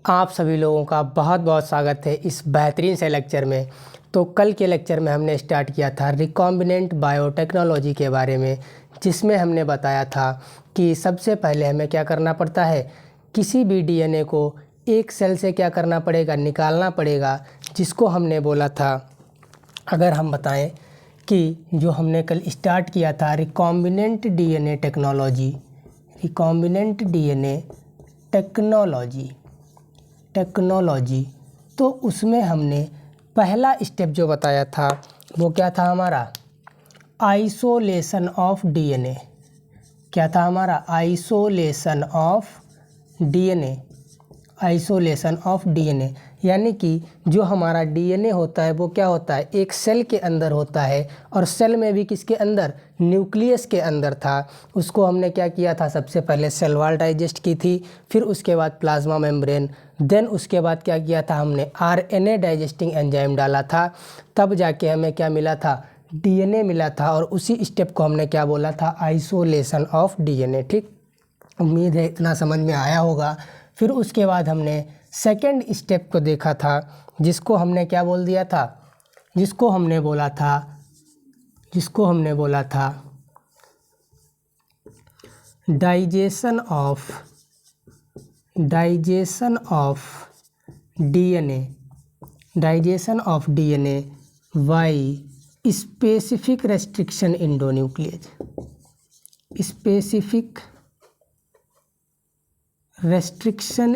आप सभी लोगों का बहुत बहुत स्वागत है इस बेहतरीन से लेक्चर में। तो कल के लेक्चर में हमने स्टार्ट किया था रिकॉम्बिनेंट बायोटेक्नोलॉजी के बारे में, जिसमें हमने बताया था कि सबसे पहले हमें क्या करना पड़ता है, किसी भी डीएनए को एक सेल से क्या करना पड़ेगा, निकालना पड़ेगा, जिसको हमने बोला था, अगर हम बताएं कि जो हमने कल स्टार्ट किया था recombinant DNA technology, recombinant DNA technology, तो उसमें हमने पहला स्टेप जो बताया था वो क्या था हमारा, आइसोलेशन ऑफ डीएनए। क्या था हमारा, आइसोलेशन ऑफ डीएनए, यानी कि जो हमारा डीएनए होता है वो क्या होता है, एक सेल के अंदर होता है, और सेल में भी किसके अंदर, न्यूक्लियस के अंदर था। उसको हमने क्या किया था, सबसे पहले सेल वॉल डाइजेस्ट की थी, फिर उसके बाद प्लाज्मा मेम्ब्रेन, देन उसके बाद क्या किया था हमने, आरएनए डाइजेस्टिंग एंजाइम डाला था, तब जाके हमें क्या मिला था, डीएनए मिला था। और उसी स्टेप को हमने क्या बोला था, आइसोलेशन ऑफ डीएनए। ठीक, उम्मीद है इतना समझ में आया होगा। फिर उसके बाद हमने सेकंड स्टेप को देखा था, जिसको हमने क्या बोल दिया था, जिसको हमने बोला था digestion of DNA by specific restriction endonuclease, specific restriction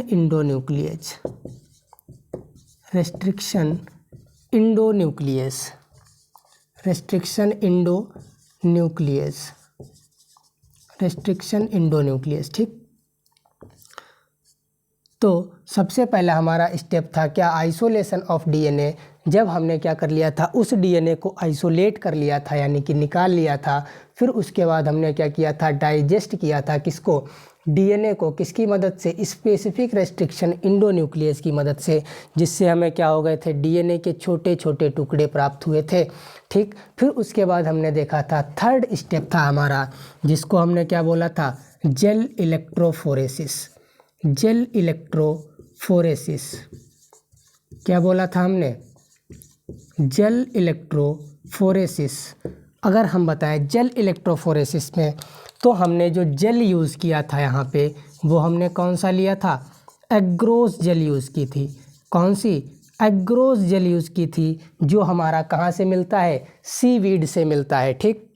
endonuclease, ठीक। तो सबसे पहला हमारा स्टेप था क्या, आइसोलेशन ऑफ डीएनए। जब हमने क्या कर लिया था, उस डीएनए को आइसोलेट कर लिया था, यानी कि निकाल लिया था, फिर उसके बाद हमने क्या किया था, डाइजेस्ट किया था, किसको, डीएनए को, किसकी मदद से, स्पेसिफिक रेस्ट्रिक्शन इंडोन्यूक्लियस की मदद से, जिससे हमें क्या हो गए थे, डीएनए के छोटे छोटे टुकड़े प्राप्त हुए थे। ठीक, फिर उसके बाद हमने देखा था थर्ड स्टेप था हमारा, जिसको हमने क्या बोला था, जेल इलेक्ट्रोफोरेसिस। क्या बोला था हमने, जेल इलेक्ट्रोफोरेसिस। अगर हम बताएं जेल इलेक्ट्रोफोरेसिस में, तो हमने जो जेल यूज़ किया था यहाँ पे, वो हमने कौन सा लिया था, एग्रोस जेल यूज़ की थी। कौन सी, एग्रोस जेल यूज़ की थी, जो हमारा कहाँ से मिलता है, सीवीड से मिलता है। ठीक,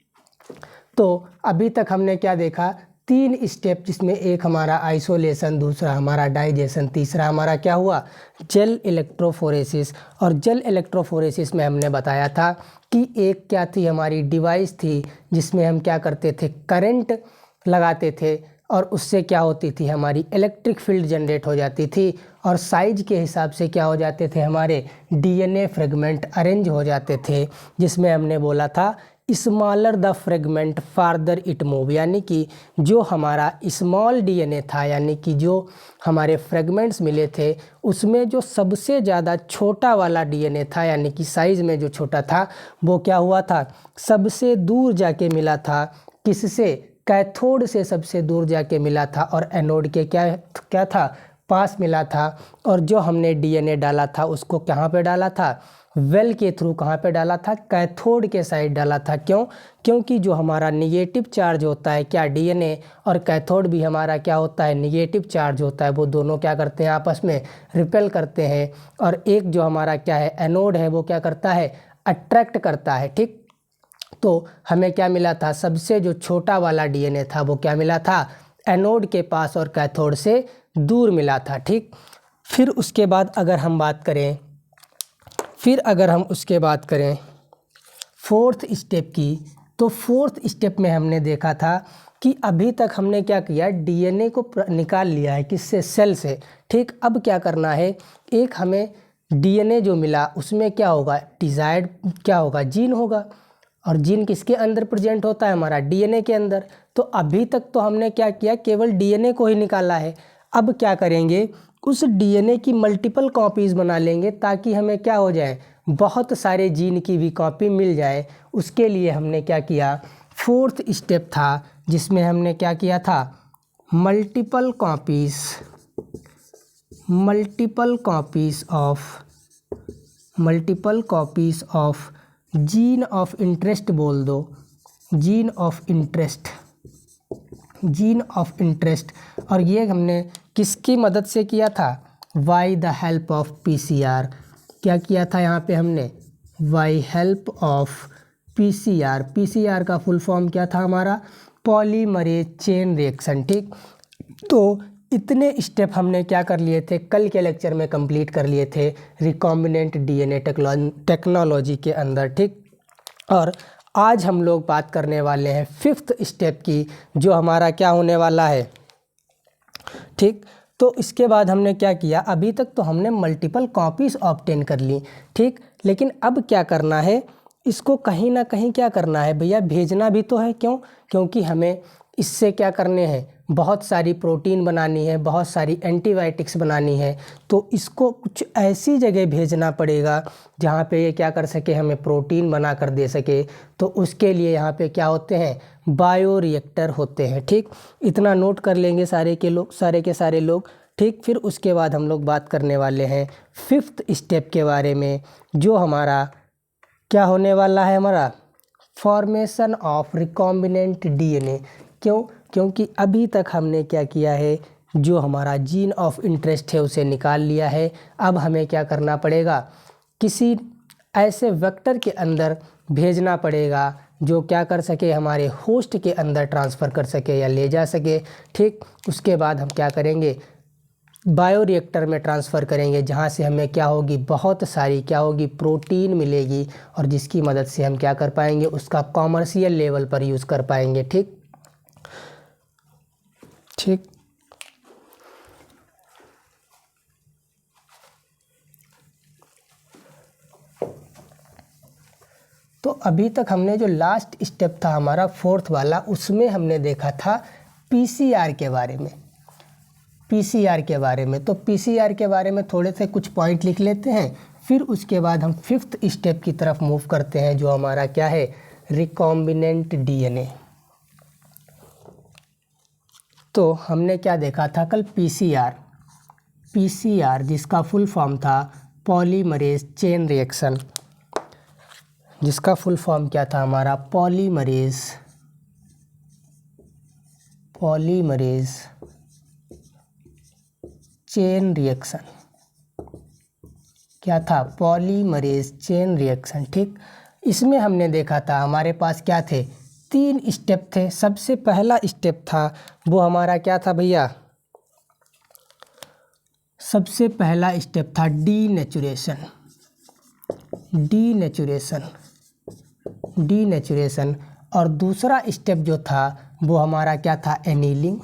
तो अभी तक हमने क्या देखा, तीन स्टेप, जिसमें एक हमारा आइसोलेशन, दूसरा हमारा डाइजेशन, तीसरा हमारा क्या हुआ, जेल इलेक्ट्रोफोरेसिस। और जेल इलेक्ट्रोफोरेसिस में हमने बताया था कि एक क्या थी, हमारी डिवाइस थी, जिसमें हम क्या करते थे, करंट लगाते थे, और उससे क्या होती थी, हमारी इलेक्ट्रिक फील्ड जनरेट हो जाती थी, और साइज के हिसाब से क्या हो जाते थे, हमारे डीएनए फ्रेगमेंट अरेंज हो जाते थे, जिसमें हमने बोला था smaller the fragment farther it move, यानी कि जो हमारा स्मॉल डीएनए था, यानी कि जो हमारे फ्रेगमेंट्स मिले थे, उसमें जो सबसे ज़्यादा छोटा वाला डीएनए था, यानी कि साइज़ में जो छोटा था, वो क्या हुआ था, सबसे दूर जाके मिला था, किससे, कैथोड से सबसे दूर जाके मिला था, और एनोड के क्या था, पास मिला था। और जो हमने डीएनए डाला था, उसको कहाँ पे डाला था, वेल के थ्रू कहाँ पे डाला था, कैथोड के साइड डाला था। क्यों, क्योंकि जो हमारा निगेटिव चार्ज होता है, क्या, डीएनए, और कैथोड भी हमारा क्या होता है, निगेटिव चार्ज होता है, वो दोनों क्या करते हैं, आपस में रिपेल करते हैं। और एक जो हमारा क्या है, एनोड है, वो क्या करता है, अट्रैक्ट करता है। ठीक, तो हमें क्या मिला था, सबसे जो छोटा वाला डीएनए था, वो क्या मिला था, एनोड के पास और कैथोड से दूर मिला था। ठीक, फिर उसके बाद अगर हम बात करें फोर्थ स्टेप की, तो फोर्थ स्टेप में हमने देखा था कि अभी तक हमने क्या किया, डीएनए को निकाल लिया है, किससे, सेल से। ठीक, अब क्या करना है, एक हमें डीएनए जो मिला, उसमें क्या होगा, डिजायर्ड क्या होगा, जीन होगा, और जीन किसके अंदर प्रेजेंट होता है, हमारा डीएनए के अंदर। तो अभी तक तो हमने क्या किया, केवल डीएनए को ही निकाला है। अब क्या करेंगे, उस डीएनए की मल्टीपल कॉपीज़ बना लेंगे, ताकि हमें क्या हो जाए, बहुत सारे जीन की भी कॉपी मिल जाए। उसके लिए हमने क्या किया, फोर्थ स्टेप था, जिसमें हमने क्या किया था, multiple multiple copies of gene of interest बोल दो, जीन ऑफ इंटरेस्ट। और ये हमने किसकी मदद से किया था? By the help of PCR. क्या किया था यहाँ पे हमने? By help of PCR. PCR का फुल फॉर्म क्या था हमारा? Polymerase chain reaction. ठीक, तो इतने स्टेप हमने क्या कर लिए थे? कल के लेक्चर में कंप्लीट कर लिए थे रिकॉम्बिनेंट डीएनए टेक्नोलॉजी के अंदर। ठीक, और आज हम लोग बात करने वाले हैं 5th स्टेप की, जो हमारा क्या होने वाला है। ठीक, तो इसके बाद हमने क्या किया? अभी तक तो हमने मल्टीपल कॉपीज ऑब्टेन कर ली। ठीक, लेकिन अब क्या करना है? इसको कहीं ना कहीं क्या करना है भैया? भेजना भी तो है। क्यों? क्योंकि हमें इससे क्या करने हैं? बहुत सारी प्रोटीन बनानी है, बहुत सारी एंटीबायोटिक्स बनानी है। तो इसको कुछ ऐसी जगह भेजना पड़ेगा जहाँ पे ये क्या कर सके, हमें प्रोटीन बना कर दे सके। तो उसके लिए यहाँ पे क्या होते हैं? बायोरिएक्टर होते हैं। ठीक, इतना नोट कर लेंगे सारे के सारे लोग। ठीक, फिर उसके बाद हम लोग बात करने वाले हैं 5th स्टेप के बारे में, जो हमारा क्या होने वाला है? हमारा फॉर्मेशन ऑफ रिकॉम्बिनेंट डीएनए। क्यों? क्योंकि अभी तक हमने क्या किया है? जो हमारा जीन ऑफ इंटरेस्ट है उसे निकाल लिया है। अब हमें क्या करना पड़ेगा? किसी ऐसे वेक्टर के अंदर भेजना पड़ेगा जो क्या कर सके? हमारे होस्ट के अंदर ट्रांसफ़र कर सके या ले जा सके। ठीक, उसके बाद हम क्या करेंगे? बायोरिएक्टर में ट्रांसफ़र करेंगे, जहाँ से हमें क्या होगी? बहुत सारी क्या होगी? प्रोटीन मिलेगी, और जिसकी मदद से हम क्या कर पाएंगे? उसका कॉमर्शियल लेवल पर यूज़ कर पाएंगे। ठीक, ठीक, तो अभी तक हमने जो लास्ट स्टेप था हमारा 4th वाला, उसमें हमने देखा था पीसीआर के बारे में। तो पीसीआर के बारे में थोड़े से कुछ पॉइंट लिख लेते हैं, फिर उसके बाद हम 5th स्टेप की तरफ मूव करते हैं, जो हमारा क्या है? Recombinant DNA. तो हमने क्या देखा था कल? पीसीआर जिसका फुल फॉर्म था पॉलीमरेज चेन रिएक्शन, जिसका फुल फॉर्म क्या था हमारा? Polymerase chain reaction. क्या था? Polymerase chain reaction. ठीक, इसमें हमने देखा था हमारे पास क्या थे? 3 स्टेप थे। सबसे पहला स्टेप था वो हमारा क्या था भैया? सबसे पहला स्टेप था डीनेचुरेशन। और दूसरा स्टेप जो था वो हमारा क्या था? एनीलिंग।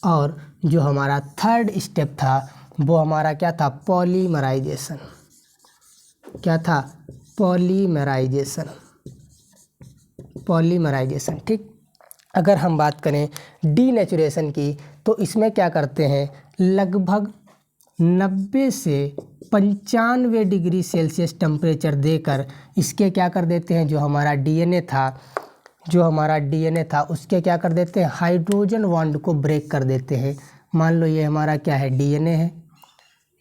और जो हमारा 3rd स्टेप था वो हमारा क्या था? पॉलीमराइजेशन। क्या था? पॉलीमराइजेशन। ठीक, अगर हम बात करें डीनेचुरेशन की, तो इसमें क्या करते हैं? लगभग 90 से 95 डिग्री सेल्सियस टेम्परेचर देकर इसके क्या कर देते हैं? जो हमारा डीएनए था उसके क्या कर देते हैं? हाइड्रोजन बॉन्ड को ब्रेक कर देते हैं। मान लो ये हमारा क्या है?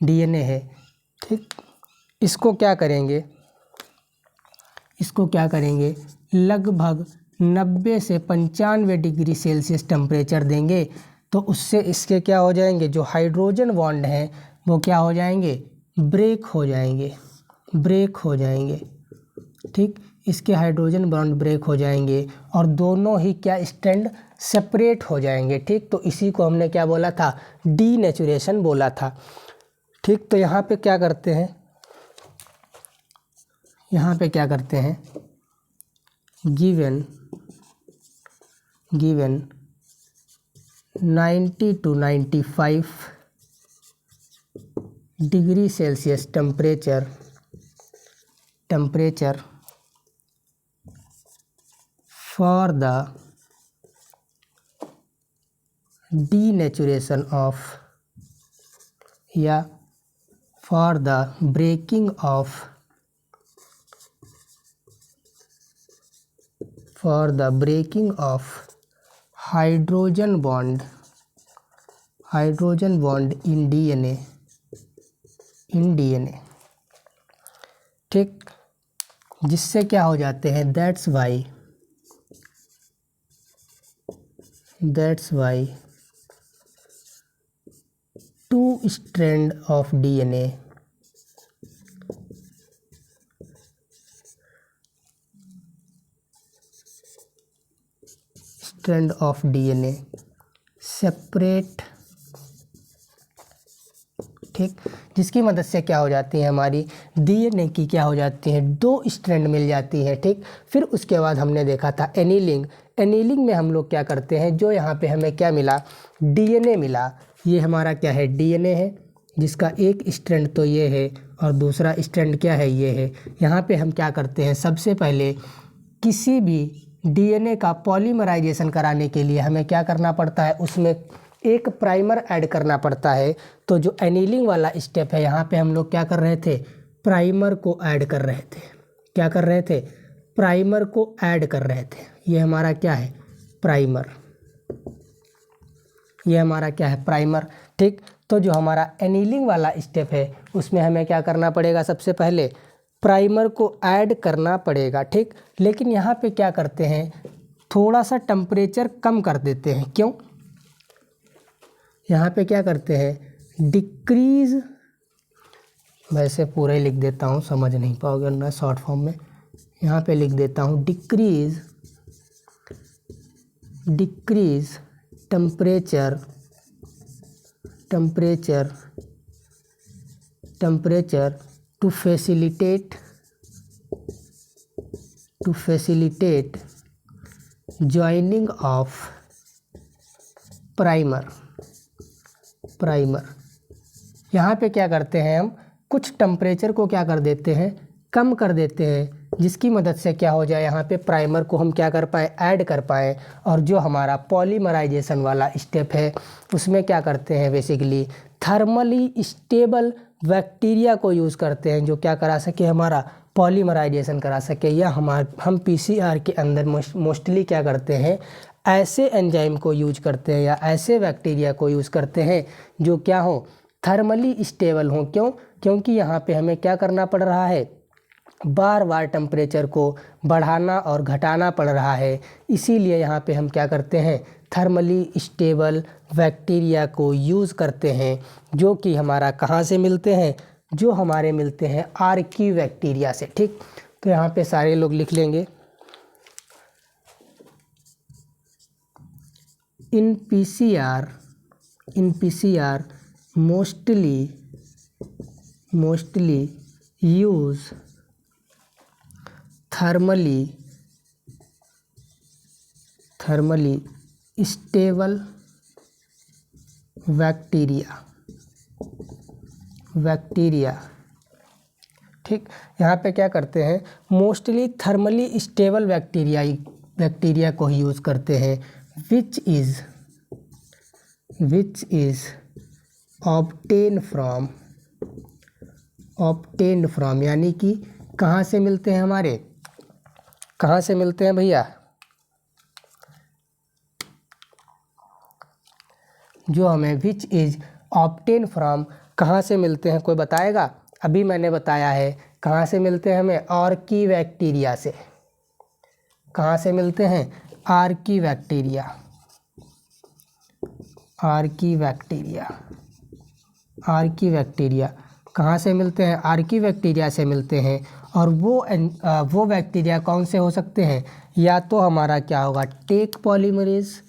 डीएनए है। ठीक, इसको क्या करेंगे? लगभग 90 से 95 डिग्री सेल्सियस टेम्परेचर देंगे, तो उससे इसके क्या हो जाएंगे? जो हाइड्रोजन बॉन्ड हैं वो क्या हो जाएंगे? ब्रेक हो जाएंगे। ठीक, इसके हाइड्रोजन बॉन्ड ब्रेक हो जाएंगे और दोनों ही क्या? स्ट्रैंड सेपरेट हो जाएंगे। ठीक, तो इसी को हमने क्या बोला था? डीनेचुरेशन बोला था। ठीक, तो यहाँ पे क्या करते हैं? Given 90 to 95 degree Celsius temperature for the denaturation of या for the breaking of hydrogen bond hydrogen bond in DNA, ठीक, जिससे क्या हो जाते हैं, that's why two strand of DNA separate, ठीक, जिसकी मदद से क्या हो जाती है, हमारी डीएनए की क्या हो जाती है, 2 स्ट्रैंड मिल जाती है, ठीक। फिर उसके बाद हमने देखा था एनीलिंग में हम लोग क्या करते हैं, जो यहाँ पे हमें क्या मिला, डीएनए मिला, ये हमारा क्या है, डीएनए है, जिसका एक स्ट्रैंड तो ये है और दूसरा स्ट्रैंड क्या है, ये है। यहाँ पे हम क्या करते हैं, सबसे पहले किसी भी डीएनए का पॉलीमराइजेशन कराने के लिए हमें क्या करना पड़ता है, उसमें एक प्राइमर ऐड करना पड़ता है। तो जो एनीलिंग वाला स्टेप है, यहाँ पे हम लोग क्या कर रहे थे, प्राइमर को ऐड कर रहे थे। क्या कर रहे थे, प्राइमर को ऐड कर रहे थे। ये हमारा क्या है, प्राइमर, ये हमारा क्या है, प्राइमर, ठीक। तो जो हमारा एनीलिंग वाला स्टेप है, उसमें हमें क्या करना पड़ेगा, सबसे पहले प्राइमर को ऐड करना पड़ेगा, ठीक। लेकिन यहाँ पे क्या करते हैं, थोड़ा सा टेम्परेचर कम कर देते हैं। क्यों, यहाँ पे क्या करते हैं, डिक्रीज, वैसे पूरा ही लिख देता हूँ, समझ नहीं पाओगे ना शॉर्ट फॉर्म में, यहाँ पे लिख देता हूँ, decrease temperature to facilitate joining of primer. यहाँ पे क्या करते हैं, हम कुछ टेम्परेचर को क्या कर देते हैं, कम कर देते हैं, जिसकी मदद से क्या हो जाए, यहाँ पे प्राइमर को हम क्या कर पाएँ, ऐड कर पाएँ। और जो हमारा पॉलीमराइजेशन वाला स्टेप है, उसमें क्या करते हैं, बेसिकली थर्मली स्टेबल बैक्टीरिया को यूज़ करते हैं, जो क्या करा सके, हमारा पॉलीमराइजेशन करा सके। या हम पीसीआर के अंदर मोस्टली क्या करते हैं, ऐसे एंजाइम को यूज करते हैं या ऐसे बैक्टीरिया को यूज़ करते हैं जो क्या हो, थर्मली स्टेबल हों। क्यों, क्योंकि यहाँ पे हमें क्या करना पड़ रहा है, बार बार टेम्परेचर को बढ़ाना और घटाना पड़ रहा है। इसीलिए यहाँ पे हम क्या करते हैं, थर्मली स्टेबल बैक्टीरिया को यूज़ करते हैं, जो कि हमारा कहाँ से मिलते हैं, जो हमारे मिलते हैं आर्की बैक्टीरिया से, ठीक। तो यहाँ पे सारे लोग लिख लेंगे, in PCR mostly use thermally stable bacteria, ठीक। यहाँ पे क्या करते हैं, मोस्टली थर्मली स्टेबल बैक्टीरिया को ही यूज़ करते हैं, विच इज़ ऑब्टेन फ्रॉम, यानी कि कहाँ से मिलते हैं, हमारे कहाँ से मिलते हैं भैया, जो हमें विच इज़ ऑब्टेन फ्रॉम कहाँ से मिलते हैं, कोई बताएगा। अभी मैंने बताया है कहाँ से मिलते हैं, हमें आर्की बैक्टीरिया से। कहाँ से मिलते हैं, आर्की बैक्टीरिया कहाँ से मिलते हैं, आर्की बैक्टीरिया से मिलते हैं। और वो बैक्टीरिया कौन से हो सकते हैं, या तो हमारा क्या होगा, टेक पॉलीमरेज,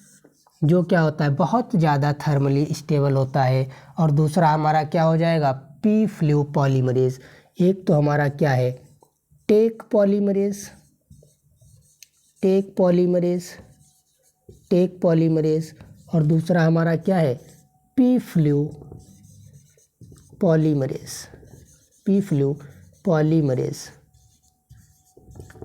जो क्या होता है, बहुत ज़्यादा थर्मली स्टेबल होता है। और दूसरा हमारा क्या हो जाएगा, पी फ्लू पॉलीमरेज। एक तो हमारा क्या है, टेक पॉलीमरेज, और दूसरा हमारा क्या है, पी फ्लू पॉलीमरेज,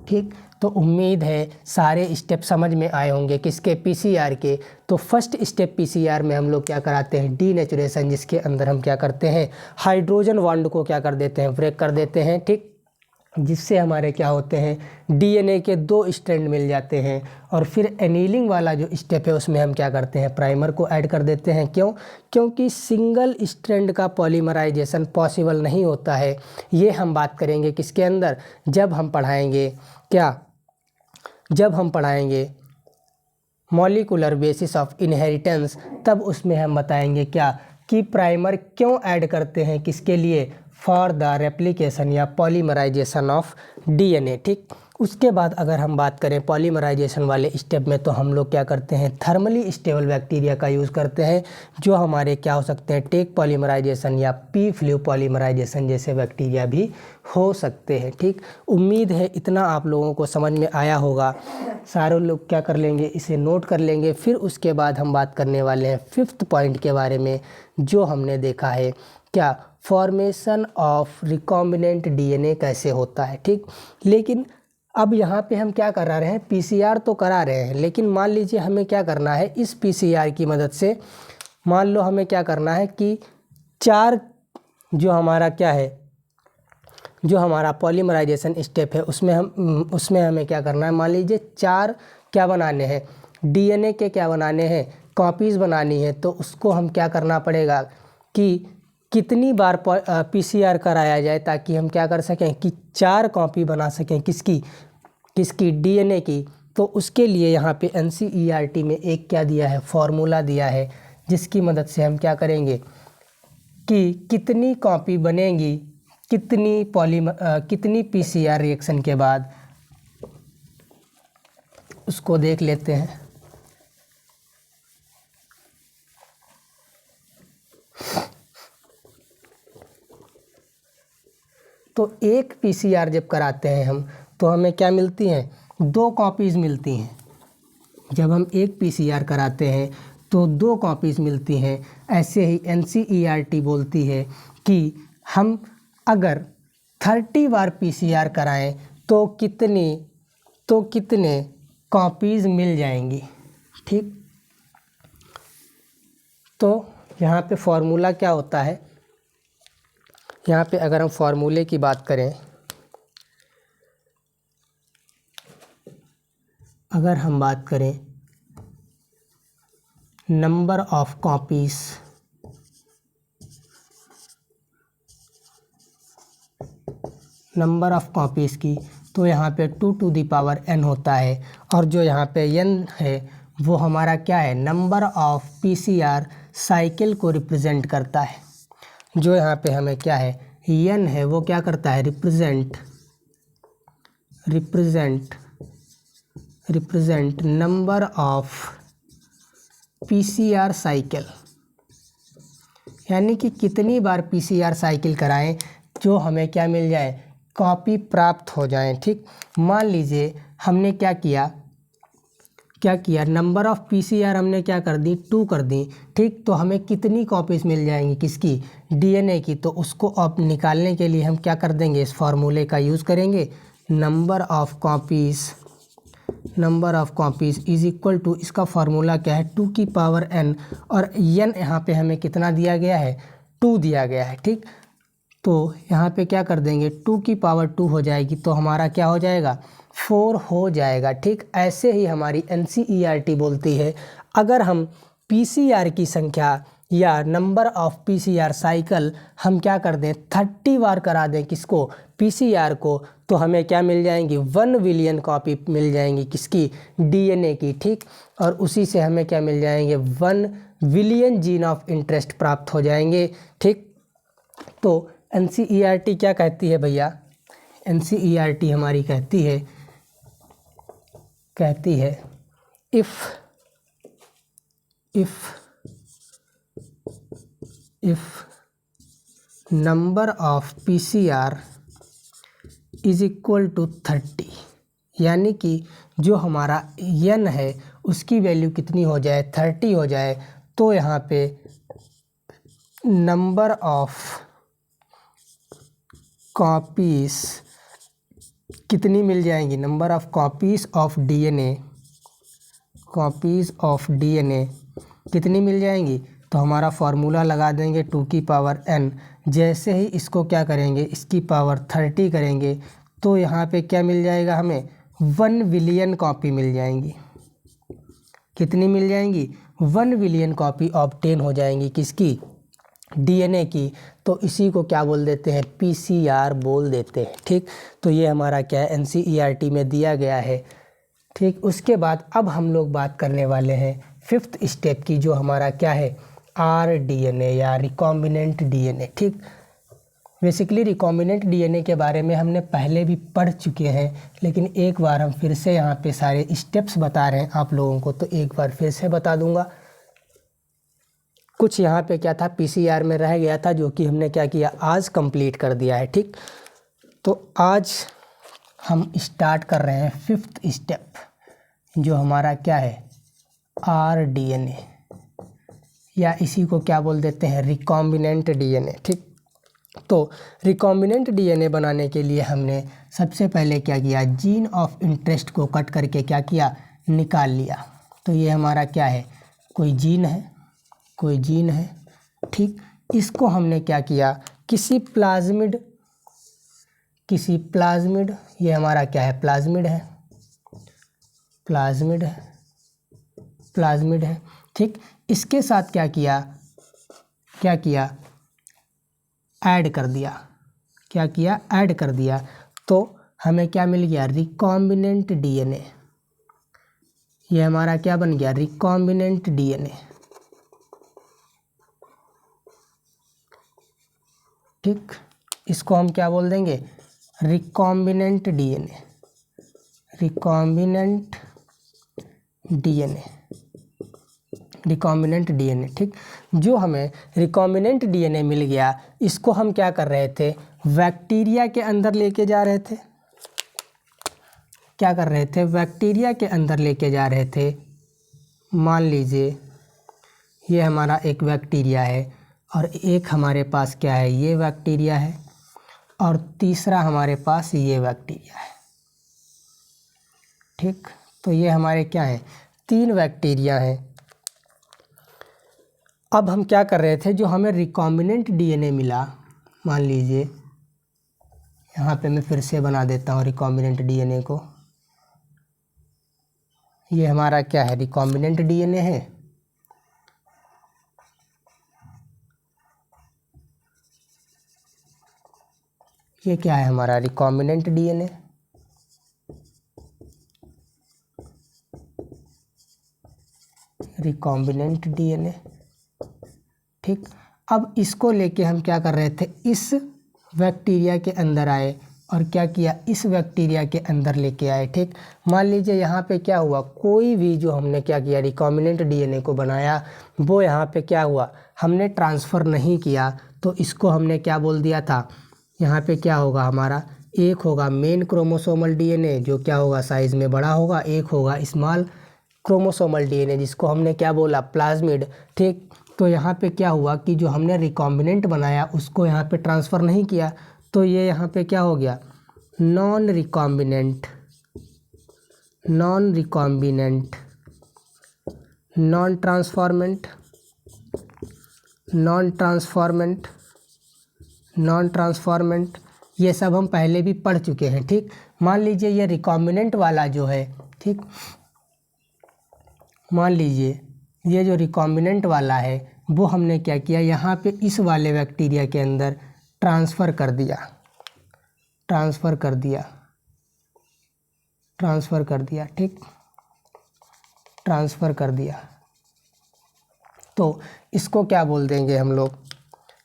ठीक। तो उम्मीद है सारे स्टेप समझ में आए होंगे, किसके, पीसीआर के। तो फर्स्ट स्टेप पीसीआर में हम लोग क्या कराते हैं, डीनेचुरेशन, जिसके अंदर हम क्या करते हैं, हाइड्रोजन बॉन्ड को क्या कर देते हैं, ब्रेक कर देते हैं, ठीक। जिससे हमारे क्या होते हैं, डीएनए के 2 स्ट्रैंड मिल जाते हैं। और फिर एनीलिंग वाला जो स्टेप है उसमें हम क्या करते हैं, प्राइमर को ऐड कर देते हैं। क्यों? क्योंकि सिंगल स्ट्रैंड का पॉलीमराइजेशन पॉसिबल नहीं होता है। ये हम बात करेंगे किसके अंदर, जब हम पढ़ाएंगे क्या, जब हम पढ़ाएंगे मॉलिक्यूलर बेसिस ऑफ इनहेरिटेंस, तब उसमें हम बताएंगे क्या कि प्राइमर क्यों ऐड करते हैं, किसके लिए, फॉर द रेप्लिकेशन या पॉलीमराइजेशन ऑफ डीएनए। ठीक, उसके बाद अगर हम बात करें पॉलीमराइजेशन वाले स्टेप में, तो हम लोग क्या करते हैं, थर्मली स्टेबल बैक्टीरिया का यूज़ करते हैं, जो हमारे क्या हो सकते हैं, टेक पॉलीमराइजेशन या पी फ्लू पॉलीमराइजेशन जैसे बैक्टीरिया भी हो सकते हैं। ठीक, उम्मीद है इतना आप लोगों को समझ में आया होगा। सारे लोग क्या कर लेंगे, इसे नोट कर लेंगे। फिर उसके बाद हम बात करने वाले हैं 5th पॉइंट के बारे में, जो हमने देखा है क्या, फॉर्मेशन ऑफ रिकॉम्बिनेंट डीएनए कैसे होता है। ठीक, लेकिन अब यहाँ पे हम क्या करा रहे हैं, पीसीआर तो करा रहे हैं, लेकिन मान लीजिए हमें क्या करना है, इस पीसीआर की मदद से मान लो हमें क्या करना है कि 4 जो हमारा क्या है, जो हमारा पॉलीमराइजेशन स्टेप है उसमें हमें क्या करना है, मान लीजिए 4 क्या बनाने हैं, डीएनए के क्या बनाने हैं, कॉपीज़ बनानी है। तो उसको हम क्या करना पड़ेगा कि कितनी बार पीसीआर कराया जाए, ताकि हम क्या कर सकें कि 4 कॉपी बना सकें, किसकी डीएनए की। तो उसके लिए यहाँ पे एनसीईआरटी में एक क्या दिया है, फॉर्मूला दिया है, जिसकी मदद से हम क्या करेंगे कि कितनी कॉपी बनेंगी, कितनी पीसीआर रिएक्शन के बाद, उसको देख लेते हैं। तो एक पीसीआर जब कराते हैं हम, तो हमें क्या मिलती हैं, 2 कॉपीज़ मिलती हैं। जब हम एक पीसीआर कराते हैं तो 2 कॉपीज़ मिलती हैं। ऐसे ही एनसीईआरटी बोलती है कि हम अगर 30 बार पीसीआर कराएं तो कितने कॉपीज़ मिल जाएंगी। ठीक, तो यहाँ पे फॉर्मूला क्या होता है, यहाँ पे अगर हम फॉर्मूले की बात करें, अगर हम बात करें नंबर ऑफ कॉपीज़, की, तो यहाँ पे 2 to the power n होता है। और जो यहाँ पे n है वो हमारा क्या है, नंबर ऑफ पीसीआर साइकिल को रिप्रेजेंट करता है। जो यहाँ पे हमें क्या है, n है, वो क्या करता है, represent number of PCR cycle, यानी कि कितनी बार पीसीआर साइकिल कराएं जो हमें क्या मिल जाए, कॉपी प्राप्त हो जाए। ठीक, मान लीजिए हमने क्या किया, नंबर ऑफ पीसीआर हमने क्या कर दी, 2 कर दी। ठीक, तो हमें कितनी कॉपीज़ मिल जाएंगी, किसकी, डीएनए की। तो उसको अब निकालने के लिए हम क्या कर देंगे, इस फार्मूले का यूज़ करेंगे, number of copies is equal to, इसका फार्मूला क्या है, 2 की पावर n, और n यहाँ पे हमें कितना दिया गया है, 2 दिया गया है। ठीक, तो यहाँ पे क्या कर देंगे, 2 की पावर 2 हो जाएगी, तो हमारा क्या हो जाएगा, 4 हो जाएगा। ठीक, ऐसे ही हमारी एनसीईआरटी बोलती है, अगर हम पीसीआर की संख्या या नंबर ऑफ पीसीआर साइकिल हम क्या कर दें, 30 बार करा दें, किसको, पीसीआर को, तो हमें क्या मिल जाएंगी, 1 बिलियन कॉपी मिल जाएंगी, किसकी, डीएनए की। ठीक, और उसी से हमें क्या मिल जाएंगे, 1 बिलियन जीन ऑफ इंटरेस्ट प्राप्त हो जाएंगे। ठीक, तो एनसीईआरटी क्या कहती है भैया, एनसीईआरटी हमारी कहती है if number of PCR is equal to 30, यानी कि जो हमारा n है उसकी वैल्यू कितनी हो जाए, 30 हो जाए, तो यहाँ पे नंबर ऑफ कॉपीज़ कितनी मिल जाएंगी, number of copies of DNA कितनी मिल जाएंगी। तो हमारा फार्मूला लगा देंगे 2 की पावर n। जैसे ही इसको क्या करेंगे, इसकी पावर 30 करेंगे, तो यहाँ पे क्या मिल जाएगा हमें 1 बिलियन कॉपी मिल जाएंगी। कितनी मिल जाएंगी? 1 बिलियन कॉपी ऑब्टेन हो जाएंगी किसकी? डीएनए की। तो इसी को क्या बोल देते हैं? पीसीआर बोल देते हैं। ठीक, तो ये हमारा क्या है, एनसीईआरटी में दिया गया है। ठीक, उसके बाद अब हम लोग बात करने वाले हैं 5th स्टेप की, जो हमारा क्या है, आरडीएनए या रिकॉम्बिनेंट डीएनए। ठीक, बेसिकली रिकॉम्बिनेंट डीएनए के बारे में हमने पहले भी पढ़ चुके हैं, लेकिन एक बार हम फिर से यहाँ पे सारे स्टेप्स बता रहे हैं आप लोगों को, तो एक बार फिर से बता दूंगा। कुछ यहाँ पे क्या था, पीसीआर में रह गया था, जो कि हमने क्या किया, आज कंप्लीट कर दिया है। ठीक, तो आज हम स्टार्ट कर रहे हैं 5th स्टेप, जो हमारा क्या है, आरडीएनए, या इसी को क्या बोल देते हैं, रिकॉम्बिनेंट डीएनए। ठीक, तो रिकॉम्बिनेंट डीएनए बनाने के लिए हमने सबसे पहले क्या किया, जीन ऑफ इंटरेस्ट को कट करके क्या किया, निकाल लिया। तो ये हमारा क्या है, कोई जीन है, कोई जीन है। ठीक, इसको हमने क्या किया, किसी प्लाज्मिड, ये हमारा क्या है, प्लाज्मिड है, प्लाज्मिड है। ठीक, इसके साथ क्या किया, ऐड कर दिया। क्या किया, ऐड कर दिया। तो हमें क्या मिल गया, रिकॉम्बिनेंट डीएनए। ये हमारा क्या बन गया, रिकॉम्बिनेंट डीएनए। ठीक, इसको हम क्या बोल देंगे, रिकॉम्बिनेंट डीएनए, रिकॉम्बिनेंट डीएनए। ठीक, जो हमें रिकॉम्बिनेंट डीएनए मिल गया, इसको हम क्या कर रहे थे, बैक्टीरिया के अंदर लेके जा रहे थे। क्या कर रहे थे, बैक्टीरिया के अंदर लेके जा रहे थे। मान लीजिए ये हमारा एक बैक्टीरिया है, और एक हमारे पास क्या है, ये बैक्टीरिया है, और तीसरा हमारे पास ये बैक्टीरिया है। ठीक, तो ये हमारे क्या है, 3 बैक्टीरिया हैं। अब हम क्या कर रहे थे, जो हमें रिकॉम्बिनेंट डीएनए मिला, मान लीजिए यहाँ पे मैं फिर से बना देता हूँ रिकॉम्बिनेंट डीएनए को। ये हमारा क्या है, रिकॉम्बिनेंट डीएनए है। ये क्या है, हमारा रिकॉम्बिनेंट डीएनए। Recombinant DNA. ठीक, अब इसको लेके हम क्या कर रहे थे, इस बैक्टीरिया के अंदर आए, और क्या किया, इस बैक्टीरिया के अंदर लेके आए। ठीक, मान लीजिए यहाँ पे क्या हुआ, कोई भी जो हमने क्या किया, रिकॉम्बिनेंट डीएनए को बनाया, वो यहाँ पे क्या हुआ, हमने ट्रांसफ़र नहीं किया। तो इसको हमने क्या बोल दिया था, यहाँ पे क्या होगा हमारा, एक होगा मेन क्रोमोसोमल डीएनए, जो क्या होगा, साइज़ में बड़ा होगा। एक होगा स्मॉल क्रोमोसोमल डीएनए, जिसको हमने क्या बोला, प्लाज्मिड। ठीक, तो यहाँ पे क्या हुआ कि जो हमने रिकॉम्बिनेंट बनाया, उसको यहाँ पे ट्रांसफ़र नहीं किया, तो ये यहाँ पे क्या हो गया, नॉन रिकॉम्बिनेंट, नॉन ट्रांसफॉर्मेंट, ये सब हम पहले भी पढ़ चुके हैं। ठीक, मान लीजिए ये रिकॉम्बिनेंट वाला जो है, ठीक, मान लीजिए ये जो रिकॉम्बिनेंट वाला है, वो हमने क्या किया, यहाँ पे इस वाले बैक्टीरिया के अंदर ट्रांसफ़र कर दिया। ठीक, ट्रांसफ़र कर दिया। तो इसको क्या बोल देंगे हम लोग,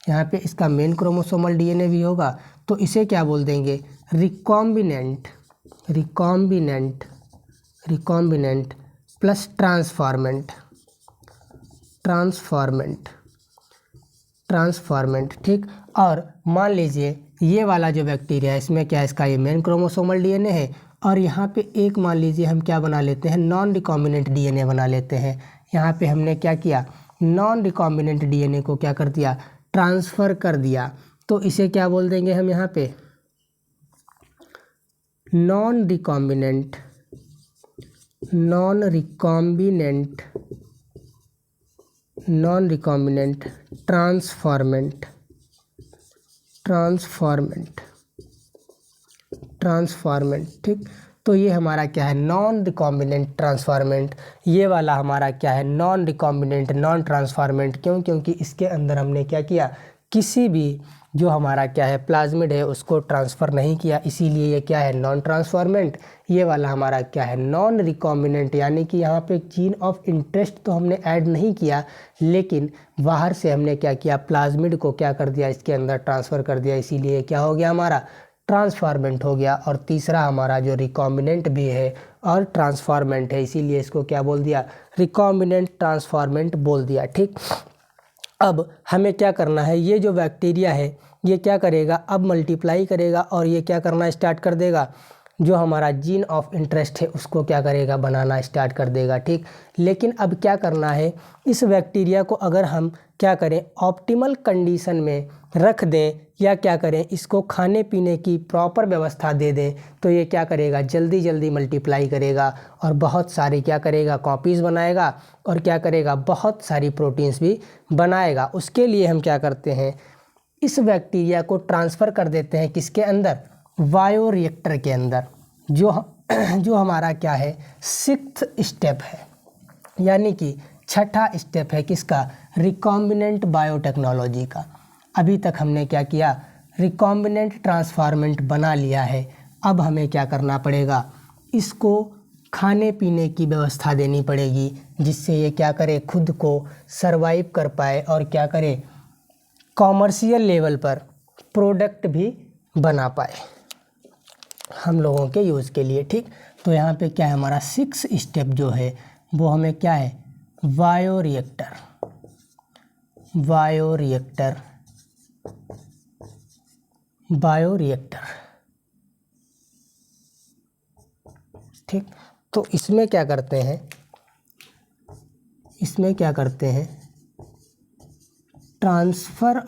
यहाँ पे इसका मेन क्रोमोसोमल डीएनए भी होगा, तो इसे क्या बोल देंगे, रिकॉम्बिनेंट प्लस ट्रांसफॉर्मेंट। ठीक, और मान लीजिए ये वाला जो बैक्टीरिया है, इसमें क्या है, इसका ये मेन क्रोमोसोमल डीएनए है, और यहाँ पे एक मान लीजिए हम क्या बना लेते हैं, नॉन रिकॉम्बिनेंट डीएनए बना लेते हैं। यहाँ पे हमने क्या किया, नॉन रिकॉम्बिनेंट डीएनए को क्या कर दिया, ट्रांसफ़र कर दिया। तो इसे क्या बोल देंगे हम, यहाँ पे नॉन रिकॉम्बिनेंट ट्रांसफॉर्मेंट ट्रांसफॉर्मेंट, ठीक। तो ये हमारा क्या है, नॉन रिकॉम्बिनेंट ट्रांसफॉर्मेंट। ये वाला हमारा क्या है, नॉन रिकॉम्बिनेंट नॉन ट्रांसफॉर्मेंट। क्यों? क्योंकि इसके अंदर हमने क्या किया, किसी भी जो हमारा क्या है प्लाज्मिड है उसको ट्रांसफ़र नहीं किया, इसीलिए ये क्या है, नॉन ट्रांसफॉर्मेंट। ये वाला हमारा क्या है, नॉन रिकॉम्बिनेंट, यानी कि यहाँ पे जीन ऑफ इंटरेस्ट तो हमने ऐड नहीं किया, लेकिन बाहर से हमने क्या किया, प्लाज्मिड को क्या कर दिया, इसके अंदर ट्रांसफ़र कर दिया, इसीलिए क्या हो गया, हमारा ट्रांसफॉर्मेंट हो गया। और तीसरा हमारा जो रिकॉम्बिनेंट भी है और ट्रांसफॉर्मेंट है, इसीलिए इसको क्या बोल दिया, रिकॉम्बिनेंट ट्रांसफॉर्मेंट बोल दिया, ठीक। अब हमें क्या करना है, ये जो बैक्टीरिया है ये क्या करेगा, अब मल्टीप्लाई करेगा और ये क्या करना स्टार्ट कर देगा, जो हमारा जीन ऑफ इंटरेस्ट है उसको क्या करेगा, बनाना स्टार्ट कर देगा, ठीक। लेकिन अब क्या करना है, इस बैक्टीरिया को अगर हम क्या करें, ऑप्टिमल कंडीशन में रख दें या क्या करें, इसको खाने पीने की प्रॉपर व्यवस्था दे दें, तो ये क्या करेगा, जल्दी जल्दी मल्टीप्लाई करेगा और बहुत सारी क्या करेगा, कॉपीज़ बनाएगा और क्या करेगा, बहुत सारी प्रोटीन्स भी बनाएगा। उसके लिए हम क्या करते हैं, इस बैक्टीरिया को ट्रांसफ़र कर देते हैं किसके अंदर, बायोरिएक्टर के अंदर, जो हमारा क्या है, सिक्स्थ स्टेप है, यानी कि छठा स्टेप है किसका, रिकॉम्बिनेंट बायोटेक्नोलॉजी का। अभी तक हमने क्या किया, रिकॉम्बिनेंट ट्रांसफॉर्मेंट बना लिया है। अब हमें क्या करना पड़ेगा, इसको खाने पीने की व्यवस्था देनी पड़ेगी, जिससे ये क्या करे, खुद को सरवाइव कर पाए और क्या करे, कॉमर्शियल लेवल पर प्रोडक्ट भी बना पाए हम लोगों के यूज़ के लिए, ठीक। तो यहाँ पे क्या है, हमारा सिक्स स्टेप जो है वो हमें क्या है, बायोरिएक्टर, बायोरिएक्टर, बायोरिएक्टर, ठीक। तो इसमें क्या करते हैं, इसमें क्या करते हैं, ट्रांसफ़र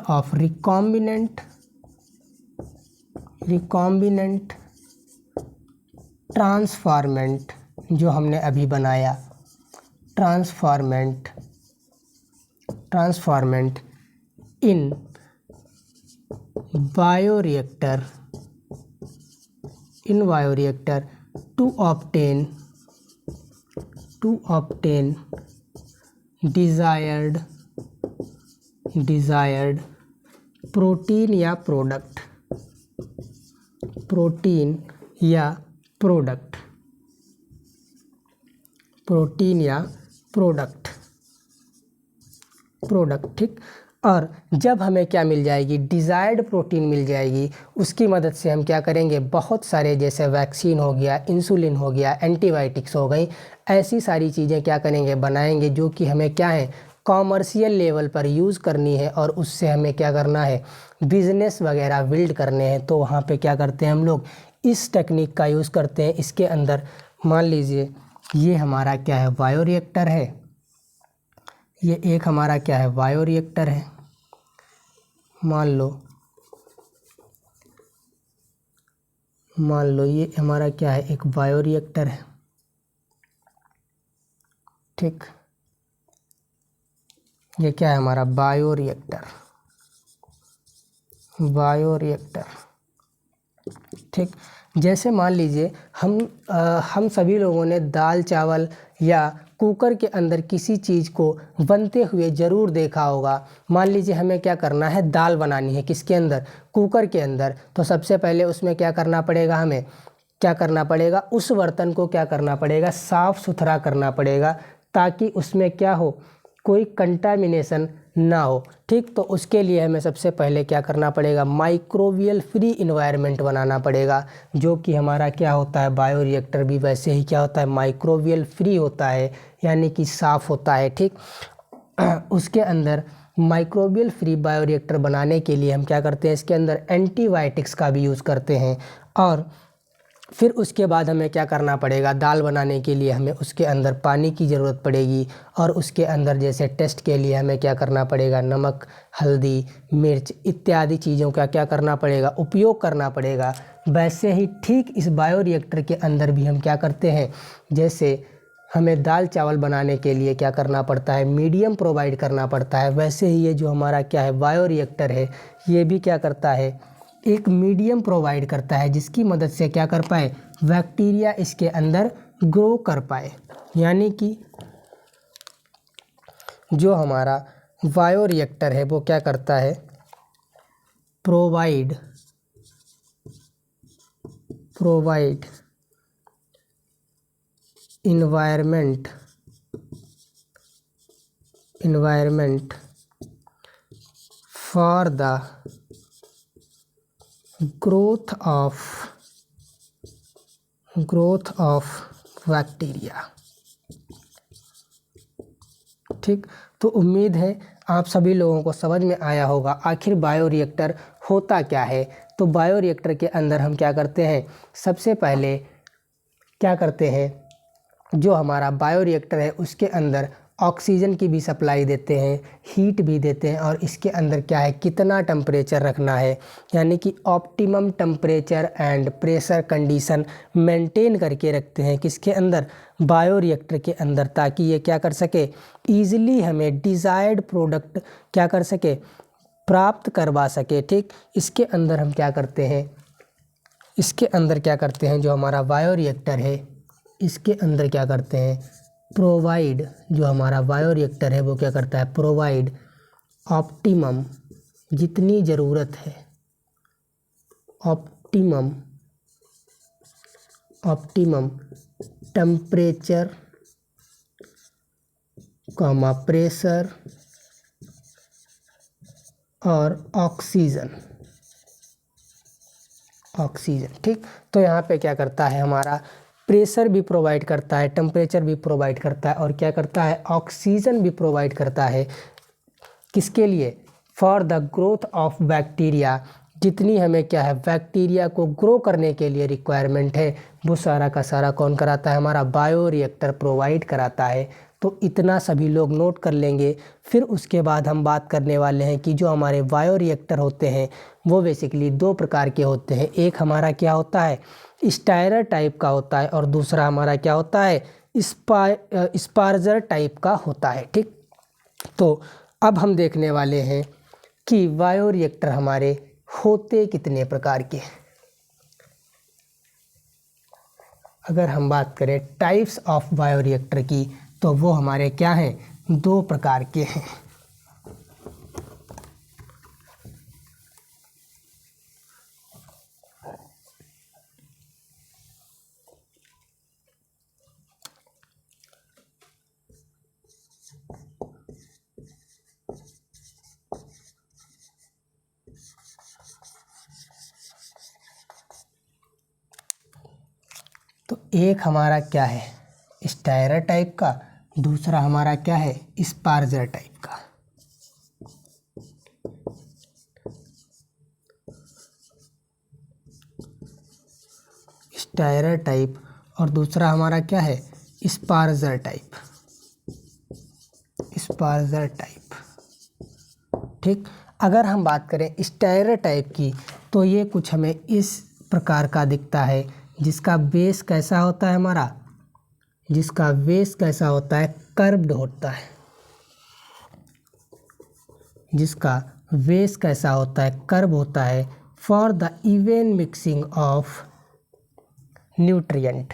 ऑफ रिकॉम्बिनेंट ट्रांसफॉर्मेंट जो हमने अभी बनाया, transformant in bioreactor to obtain desired protein या प्रोडक्ट, ठीक। और जब हमें क्या मिल जाएगी, डिज़ायर्ड प्रोटीन मिल जाएगी, उसकी मदद से हम क्या करेंगे, बहुत सारे जैसे वैक्सीन हो गया, इंसुलिन हो गया, एंटीबायोटिक्स हो गई, ऐसी सारी चीज़ें क्या करेंगे, बनाएंगे, जो कि हमें क्या है, कॉमर्शियल लेवल पर यूज़ करनी है और उससे हमें क्या करना है, बिज़नेस वगैरह बिल्ड करने हैं। तो वहाँ पे क्या करते हैं हम लोग, इस टेक्निक का यूज़ करते हैं। इसके अंदर मान लीजिए ये हमारा क्या है, बायोरिएक्टर है, ये एक हमारा क्या है, बायोरिएक्टर है, मान लो ये हमारा क्या है, एक बायोरिएक्टर है, ठीक। ये क्या है, हमारा बायोरिएक्टर, ठीक। जैसे मान लीजिए हम सभी लोगों ने दाल चावल या कुकर के अंदर किसी चीज़ को बनते हुए ज़रूर देखा होगा। मान लीजिए हमें क्या करना है, दाल बनानी है, किसके अंदर, कुकर के अंदर। तो सबसे पहले उसमें क्या करना पड़ेगा, हमें क्या करना पड़ेगा, उस बर्तन को क्या करना पड़ेगा, साफ़ सुथरा करना पड़ेगा, ताकि उसमें क्या हो, कोई कंटामिनेशन ना हो, ठीक। तो उसके लिए हमें सबसे पहले क्या करना पड़ेगा, माइक्रोबियल फ्री इन्वायरमेंट बनाना पड़ेगा, जो कि हमारा क्या होता है, बायोरिएक्टर भी वैसे ही क्या होता है, माइक्रोबियल फ्री होता है, यानी कि साफ़ होता है, ठीक। उसके अंदर माइक्रोबियल फ्री बायोरिएक्टर बनाने के लिए हम क्या करते हैं, इसके अंदर एंटीबायोटिक्स का भी यूज़ करते हैं। और फिर उसके बाद हमें क्या करना पड़ेगा, दाल बनाने के लिए हमें उसके अंदर पानी की ज़रूरत पड़ेगी, और उसके अंदर जैसे टेस्ट के लिए हमें क्या करना पड़ेगा, नमक, हल्दी, मिर्च इत्यादि चीज़ों का क्या करना पड़ेगा, उपयोग करना पड़ेगा। वैसे ही ठीक इस बायोरिएक्टर के अंदर भी हम क्या करते हैं, जैसे हमें दाल चावल बनाने के लिए क्या करना पड़ता है, मीडियम प्रोवाइड करना पड़ता है, वैसे ही ये जो हमारा क्या है बायोरिएक्टर है, ये भी क्या करता है, एक मीडियम प्रोवाइड करता है जिसकी मदद से क्या कर पाए, बैक्टीरिया इसके अंदर ग्रो कर पाए। यानी कि जो हमारा बायोरिएक्टर है वो क्या करता है, provide environment for the growth of bacteria. ठीक, तो उम्मीद है आप सभी लोगों को समझ में आया होगा आखिर बायोरिएक्टर होता क्या है। तो बायोरिएक्टर के अंदर हम क्या करते हैं, सबसे पहले क्या करते हैं, जो हमारा बायोरिएक्टर है उसके अंदर ऑक्सीजन की भी सप्लाई देते हैं, हीट भी देते हैं, और इसके अंदर क्या है, कितना टेम्परेचर रखना है, यानी कि optimum temperature and pressure condition maintain करके रखते हैं किसके अंदर, बायोरिएक्टर के अंदर, ताकि ये क्या कर सके, ईजिली हमें डिज़ायर्ड प्रोडक्ट क्या कर सके, प्राप्त करवा सके। ठीक, इसके अंदर हम क्या करते हैं, इसके अंदर क्या करते हैं, जो हमारा बायोरिएक्टर है इसके अंदर क्या करते हैं, प्रोवाइड, जो हमारा बायोरिएक्टर है वो क्या करता है, प्रोवाइड ऑप्टिमम, जितनी ज़रूरत है, ऑप्टिमम टेम्परेचर कॉमा प्रेशर और ऑक्सीजन। ठीक, तो यहाँ पे क्या करता है, हमारा प्रेशर भी प्रोवाइड करता है, टेम्परेचर भी प्रोवाइड करता है, और क्या करता है, ऑक्सीजन भी प्रोवाइड करता है। किसके लिए, for the growth of bacteria, जितनी हमें क्या है, बैक्टीरिया को ग्रो करने के लिए रिक्वायरमेंट है वो सारा का सारा कौन कराता है, हमारा बायोरिएक्टर प्रोवाइड कराता है। तो इतना सभी लोग नोट कर लेंगे। फिर उसके बाद हम बात करने वाले हैं कि जो हमारे बायोरिएक्टर होते हैं वो बेसिकली दो प्रकार के होते हैं। एक हमारा क्या होता है, स्टायरर टाइप का होता है, और दूसरा हमारा क्या होता है, स्पार्जर टाइप का होता है। ठीक, तो अब हम देखने वाले हैं कि बायोरिएक्टर हमारे होते कितने प्रकार के। अगर हम बात करें टाइप्स ऑफ बायोरिएक्टर की, तो वो हमारे क्या हैं, दो प्रकार के हैं। तो एक हमारा क्या है, स्टायरर टाइप का, दूसरा हमारा क्या है, स्पार्जर टाइप का। स्टायरर टाइप और दूसरा हमारा क्या है, स्पार्जर टाइप। ठीक, अगर हम बात करें स्टायरर टाइप की, तो ये कुछ हमें इस प्रकार का दिखता है, जिसका बेस कैसा होता है हमारा, कर्व्ड होता है। जिसका बेस कैसा होता है, कर्व होता है, for the even mixing of nutrient.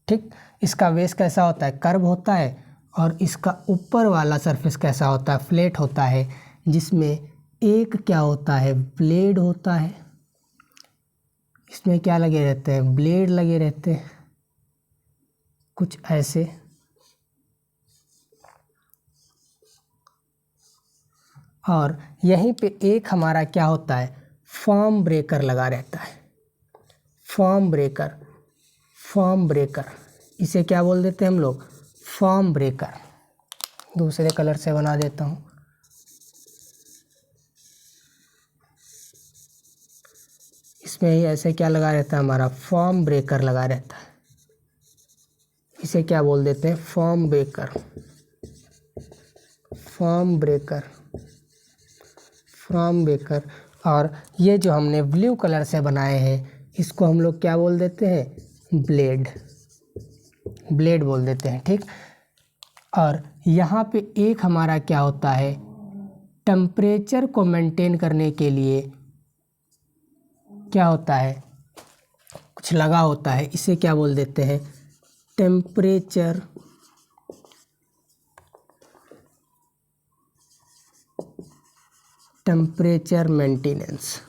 ठीक, इसका बेस कैसा होता है, कर्व होता है, और इसका ऊपर वाला सरफेस कैसा होता है, फ्लैट होता है, जिसमें एक क्या होता है, ब्लेड होता है। इसमें क्या लगे रहते हैं, ब्लेड लगे रहते हैं कुछ ऐसे, और यहीं पे एक हमारा क्या होता है, फॉर्म ब्रेकर लगा रहता है। फॉर्म ब्रेकर, इसे क्या बोल देते हैं हम लोग, फॉर्म ब्रेकर। दूसरे कलर से बना देता हूँ। इसमें ही ऐसे क्या लगा रहता है, हमारा फॉर्म ब्रेकर लगा रहता है। इसे क्या बोल देते हैं, फॉर्म ब्रेकर। और ये जो हमने ब्लू कलर से बनाए हैं इसको हम लोग क्या बोल देते हैं, ब्लेड, ब्लेड बोल देते हैं, ठीक। और यहाँ पे एक हमारा क्या होता है, टेम्परेचर को मेंटेन करने के लिए क्या होता है, कुछ लगा होता है, इसे क्या बोल देते हैं, टेम्परेचर मेंटेनेंस।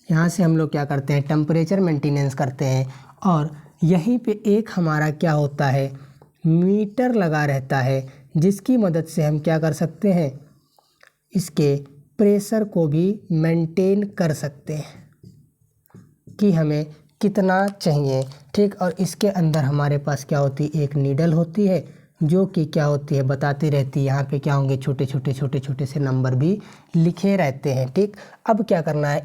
यहाँ से हम लोग क्या करते हैं, टेम्परेचर मेंटेनेंस करते हैं। और यहीं पे एक हमारा क्या होता है, मीटर लगा रहता है, जिसकी मदद से हम क्या कर सकते हैं, इसके प्रेशर को भी मेंटेन कर सकते हैं कि हमें कितना चाहिए, ठीक। और इसके अंदर हमारे पास क्या होती है, एक नीडल होती है जो कि क्या होती है, बताती रहती है। यहाँ पे क्या होंगे, छोटे छोटे से नंबर भी लिखे रहते हैं, ठीक। अब क्या करना है,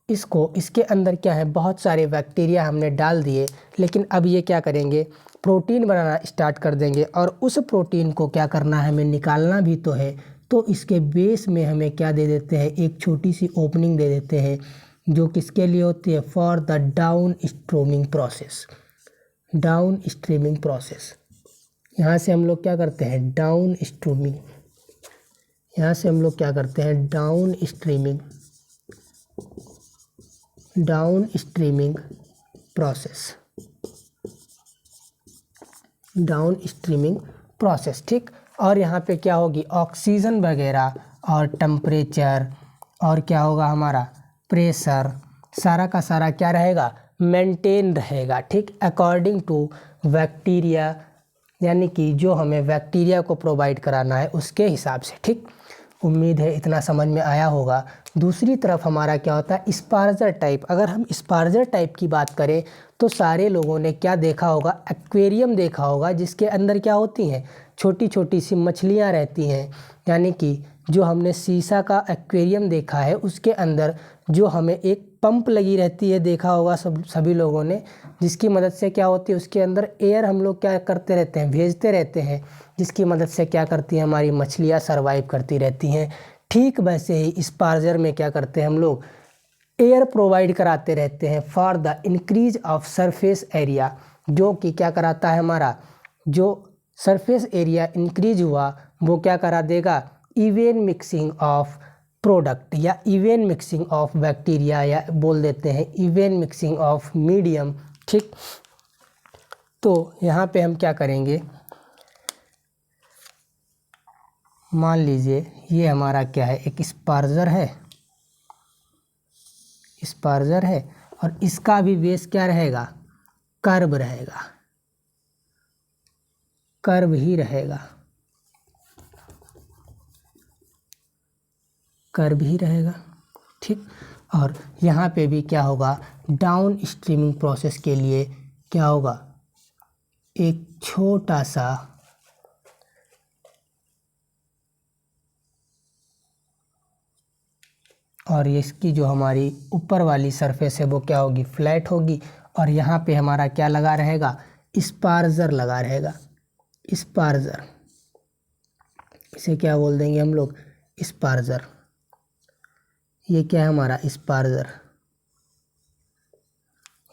इसके अंदर क्या है, बहुत सारे बैक्टीरिया हमने डाल दिए, लेकिन अब ये क्या करेंगे, प्रोटीन बनाना स्टार्ट कर देंगे। और उस प्रोटीन को क्या करना है, हमें निकालना भी तो है। तो इसके बेस में हमें क्या दे देते हैं, एक छोटी सी ओपनिंग दे देते हैं, जो किसके लिए होती है, for the down streaming process. Down streaming process, यहाँ से हम लोग क्या करते हैं, डाउन स्ट्रीमिंग, यहाँ से हम लोग क्या करते हैं, down streaming process, down streaming process, ठीक। और यहाँ पे क्या होगी, ऑक्सीजन वगैरह और टेम्परेचर और क्या होगा, हमारा प्रेशर, सारा का सारा क्या रहेगा, मेंटेन रहेगा, ठीक, अकॉर्डिंग टू बैक्टीरिया, यानी कि जो हमें बैक्टीरिया को प्रोवाइड कराना है उसके हिसाब से, ठीक। उम्मीद है इतना समझ में आया होगा। दूसरी तरफ हमारा क्या होता है, स्पार्जर टाइप। अगर हम स्पार्जर टाइप की बात करें तो सारे लोगों ने क्या देखा होगा, एक्वेरियम देखा होगा, जिसके अंदर क्या होती हैं, छोटी छोटी सी मछलियाँ रहती हैं। यानी कि जो हमने शीशा का एक्वेरियम देखा है, उसके अंदर जो हमें एक पंप लगी रहती है, देखा होगा सभी लोगों ने, जिसकी मदद से क्या होती है, उसके अंदर एयर हम लोग क्या करते रहते हैं, भेजते रहते हैं, जिसकी मदद से क्या करती हैं, हमारी मछलियाँ सर्वाइव करती रहती हैं। ठीक वैसे ही स्पार्जर में क्या करते हैं, हम लोग एयर प्रोवाइड कराते रहते हैं for the increase of surface area, जो कि क्या कराता है, हमारा जो सरफेस एरिया इंक्रीज हुआ वो क्या करा देगा, इवन मिक्सिंग ऑफ प्रोडक्ट या इवन मिक्सिंग ऑफ बैक्टीरिया, या बोल देते हैं इवन मिक्सिंग ऑफ मीडियम, ठीक। तो यहाँ पे हम क्या करेंगे, मान लीजिए ये हमारा क्या है, एक स्पार्जर है, और इसका भी बेस क्या रहेगा, कर्व रहेगा, कर्व ही रहेगा, कर्व ही रहेगा, ठीक। और यहाँ पे भी क्या होगा, डाउन स्ट्रीमिंग प्रोसेस के लिए क्या होगा, एक छोटा सा और इसकी जो हमारी ऊपर वाली सरफेस है वो क्या होगी, फ्लैट होगी। और यहाँ पे हमारा क्या लगा रहेगा, स्पार्जर लगा रहेगा, स्पार्जर, इसे क्या बोल देंगे हम लोग, स्पार्जर। ये क्या है हमारा स्पार्जर,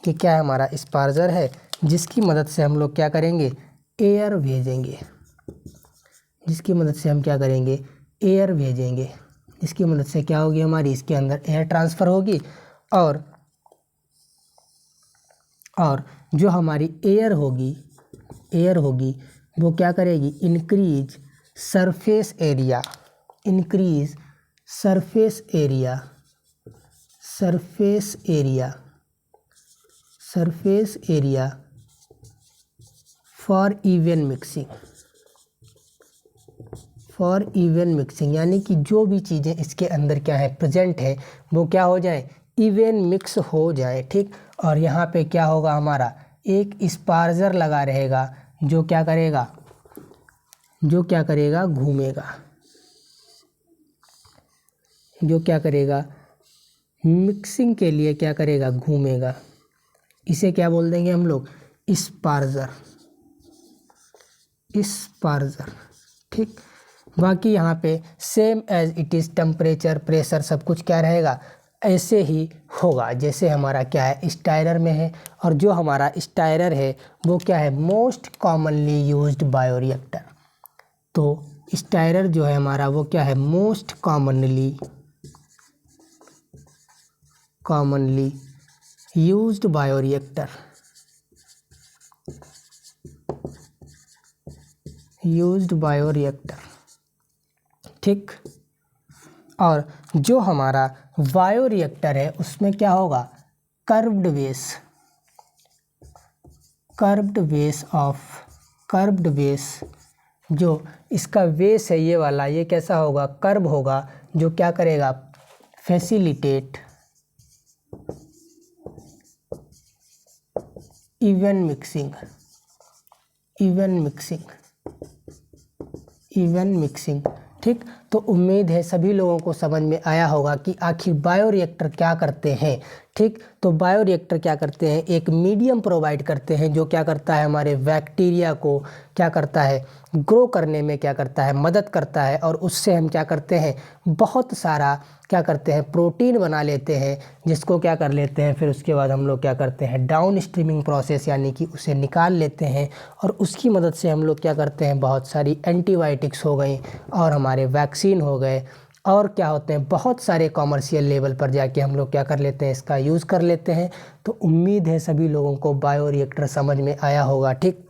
ये क्या है हमारा स्पार्जर है, जिसकी मदद से हम लोग क्या करेंगे, एयर भेजेंगे, जिसकी मदद से हम क्या करेंगे, एयर भेजेंगे, इसकी मदद से क्या होगी, हमारी इसके अंदर एयर ट्रांसफ़र होगी। और जो हमारी एयर होगी वो क्या करेगी, increase surface area, increase surface area, surface area, surface area for even mixing, for even mixing, यानी कि जो भी चीज़ें इसके अंदर क्या है, प्रेजेंट है, वो क्या हो जाए, इवन मिक्स हो जाए, ठीक। और यहाँ पे क्या होगा, हमारा एक स्पार्जर लगा रहेगा, जो क्या करेगा, घूमेगा, जो क्या करेगा, मिक्सिंग के लिए क्या करेगा, घूमेगा। इसे क्या बोल देंगे हम लोग, स्पार्जर, स्पार्जर, ठीक। बाकी यहाँ पे same as it is temperature, pressure सब कुछ क्या रहेगा, ऐसे ही होगा जैसे हमारा क्या है स्टायरर में है। और जो हमारा स्टायरर है वो क्या है, मोस्ट कॉमनली यूज्ड बायोरिएक्टर। तो स्टायरर जो है हमारा वो क्या है, मोस्ट कॉमनली यूज्ड बायोरिएक्टर, ठीक। और जो हमारा बायोरिएक्टर है उसमें क्या होगा, कर्व्ड बेस, जो इसका बेस है ये वाला, ये कैसा होगा, कर्व होगा, जो क्या करेगा, फैसिलिटेट इवन मिक्सिंग, ठीक। तो उम्मीद है सभी लोगों को समझ में आया होगा कि आखिर बायोरिएक्टर क्या करते हैं, ठीक। तो बायोरिएक्टर क्या करते हैं, एक मीडियम प्रोवाइड करते हैं जो क्या करता है, हमारे बैक्टीरिया को क्या करता है, ग्रो करने में क्या करता है, मदद करता है। और उससे हम क्या करते हैं, बहुत सारा क्या करते हैं, प्रोटीन बना लेते हैं, जिसको क्या कर लेते हैं, फिर उसके बाद हम लोग क्या करते हैं, डाउन स्ट्रीमिंग प्रोसेस, यानी कि उसे निकाल लेते हैं। और उसकी मदद से हम लोग क्या करते हैं, बहुत सारी एंटीबायोटिक्स हो गई और हमारे वैक्सीन हो गए, और क्या होते हैं, बहुत सारे कॉमर्शियल लेवल पर जाके हम लोग क्या कर लेते हैं, इसका यूज़ कर लेते हैं। तो उम्मीद है सभी लोगों को बायोरिएक्टर समझ में आया होगा, ठीक।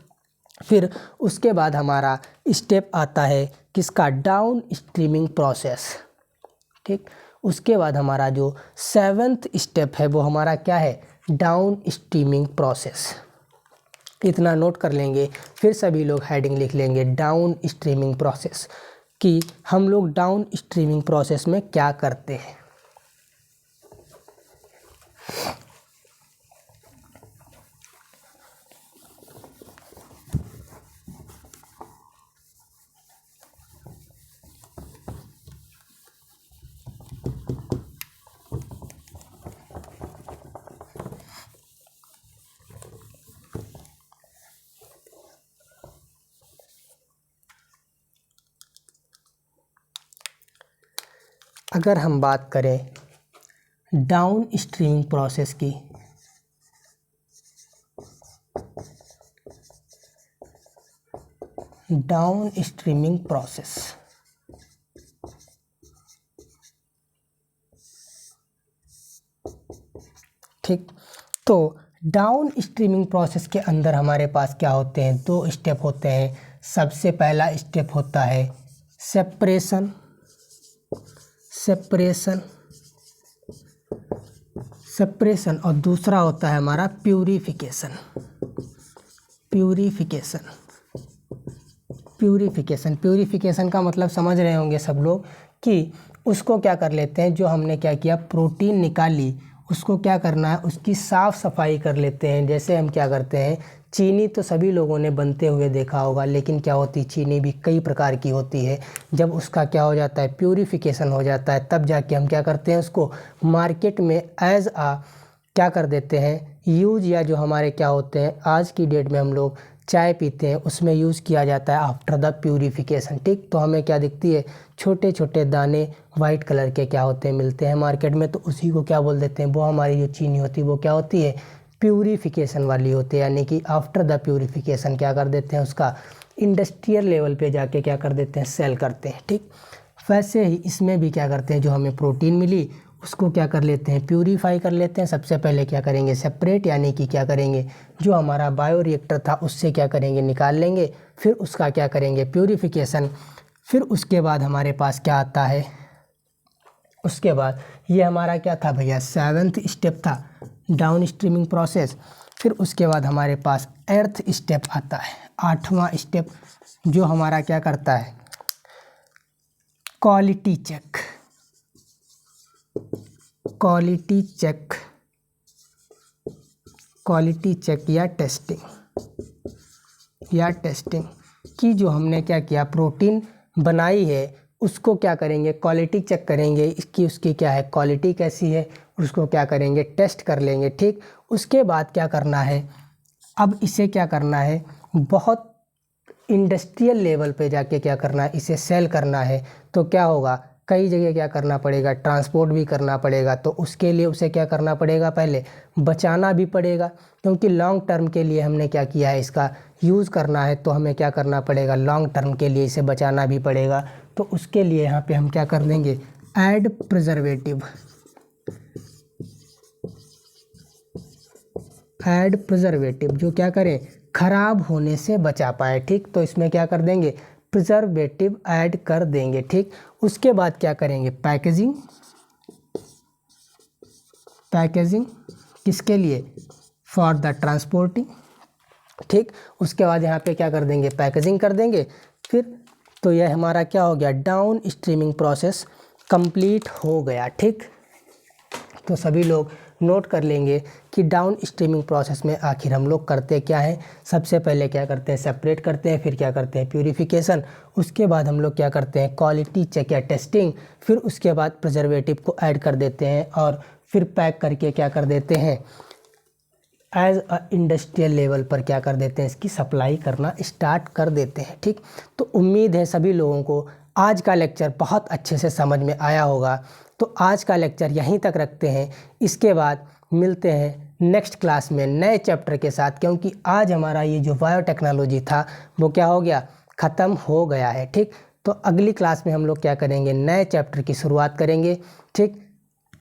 फिर उसके बाद हमारा स्टेप आता है किसका, डाउन स्ट्रीमिंग प्रोसेस, ठीक। उसके बाद हमारा जो 7th स्टेप है वो हमारा क्या है, डाउन स्ट्रीमिंग प्रोसेस। इतना नोट कर लेंगे, फिर सभी लोग हेडिंग लिख लेंगे, डाउन स्ट्रीमिंग प्रोसेस, कि हम लोग डाउन स्ट्रीमिंग प्रोसेस में क्या करते हैं। अगर हम बात करें डाउन स्ट्रीमिंग प्रोसेस की, डाउन स्ट्रीमिंग प्रोसेस, ठीक। तो डाउन स्ट्रीमिंग प्रोसेस के अंदर हमारे पास क्या होते हैं, 2 स्टेप होते हैं। सबसे पहला स्टेप होता है सेपरेशन, और दूसरा होता है हमारा प्यूरिफिकेशन। प्यूरिफिकेशन का मतलब समझ रहे होंगे सब लोग, कि उसको क्या कर लेते हैं, जो हमने क्या किया, प्रोटीन निकाली, उसको क्या करना है, उसकी साफ़ सफाई कर लेते हैं। जैसे हम क्या करते हैं, चीनी तो सभी लोगों ने बनते हुए देखा होगा, लेकिन क्या होती, चीनी भी कई प्रकार की होती है। जब उसका क्या हो जाता है, प्यूरिफिकेशन हो जाता है, तब जाके हम क्या करते हैं, उसको मार्केट में एज आ क्या कर देते हैं, यूज, या जो हमारे क्या होते हैं, आज की डेट में हम लोग चाय पीते हैं उसमें यूज़ किया जाता है आफ्टर द प्यूरिफिकेशन, ठीक। तो हमें क्या दिखती है, छोटे छोटे दाने वाइट कलर के क्या होते हैं, मिलते हैं मार्केट में। तो उसी को क्या बोल देते हैं, वो हमारी जो चीनी होती है वो क्या होती है, प्यूरिफिकेशन वाली होती है। यानी कि आफ्टर द प्यूरिफिकेशन क्या कर देते हैं, उसका इंडस्ट्रियल लेवल पे जाके क्या कर देते हैं, सेल करते हैं, ठीक। वैसे ही इसमें भी क्या करते हैं, जो हमें प्रोटीन मिली उसको क्या कर लेते हैं, प्यूरीफाई कर लेते हैं। सबसे पहले क्या करेंगे, सेपरेट, यानी कि क्या करेंगे, जो हमारा बायोरिएक्टर था उससे क्या करेंगे, निकाल लेंगे। फिर उसका क्या करेंगे, प्यूरिफिकेशन। फिर उसके बाद हमारे पास क्या आता है, उसके बाद ये हमारा क्या था भैया, 7th स्टेप था, डाउन स्ट्रीमिंग प्रोसेस। फिर उसके बाद हमारे पास 8th स्टेप आता है, 8वां स्टेप, जो हमारा क्या करता है, क्वालिटी चेक या टेस्टिंग कि जो हमने क्या किया, प्रोटीन बनाई है उसको क्या करेंगे, क्वालिटी चेक करेंगे, उसकी क्या है, क्वालिटी कैसी है, उसको क्या करेंगे, टेस्ट कर लेंगे, ठीक। उसके बाद क्या करना है, अब इसे क्या करना है, बहुत इंडस्ट्रियल लेवल पे जाके क्या करना है, इसे सेल करना है, तो क्या होगा, कई जगह क्या करना पड़ेगा, ट्रांसपोर्ट भी करना पड़ेगा। तो उसके लिए उसे क्या करना पड़ेगा, पहले बचाना भी पड़ेगा, क्योंकि लॉन्ग टर्म के लिए हमने क्या किया है, इसका यूज़ करना है, तो हमें क्या करना पड़ेगा, लॉन्ग टर्म के लिए इसे बचाना भी पड़ेगा। तो उसके लिए यहाँ पे हम क्या कर देंगे, ऐड प्रिजर्वेटिव, ऐड प्रिजर्वेटिव जो क्या करें, खराब होने से बचा पाए। ठीक, तो इसमें क्या कर देंगे, प्रिजर्वेटिव ऐड कर देंगे। ठीक, उसके बाद क्या करेंगे, पैकेजिंग, पैकेजिंग किसके लिए, फॉर द ट्रांसपोर्टिंग। ठीक, उसके बाद यहाँ पे क्या कर देंगे, पैकेजिंग कर देंगे। फिर तो यह हमारा क्या हो गया, डाउन स्ट्रीमिंग प्रोसेस कंप्लीट हो गया। ठीक, तो सभी लोग नोट कर लेंगे कि डाउन स्ट्रीमिंग प्रोसेस में आखिर हम लोग करते क्या हैं। सबसे पहले क्या करते हैं, सेपरेट करते हैं, फिर क्या करते हैं, प्यूरिफिकेशन, उसके बाद हम लोग क्या करते हैं, क्वालिटी चेक या टेस्टिंग, फिर उसके बाद प्रिजर्वेटिव को ऐड कर देते हैं और फिर पैक करके क्या कर देते हैं, एज अ इंडस्ट्रियल लेवल पर क्या कर देते हैं, इसकी सप्लाई करना स्टार्ट कर देते हैं। ठीक, तो उम्मीद है सभी लोगों को आज का लेक्चर बहुत अच्छे से समझ में आया होगा। तो आज का लेक्चर यहीं तक रखते हैं, इसके बाद मिलते हैं नेक्स्ट क्लास में नए चैप्टर के साथ, क्योंकि आज हमारा ये जो बायोटेक्नोलॉजी था वो क्या हो गया, ख़त्म हो गया है। ठीक, तो अगली क्लास में हम लोग क्या करेंगे, नए चैप्टर की शुरुआत करेंगे। ठीक,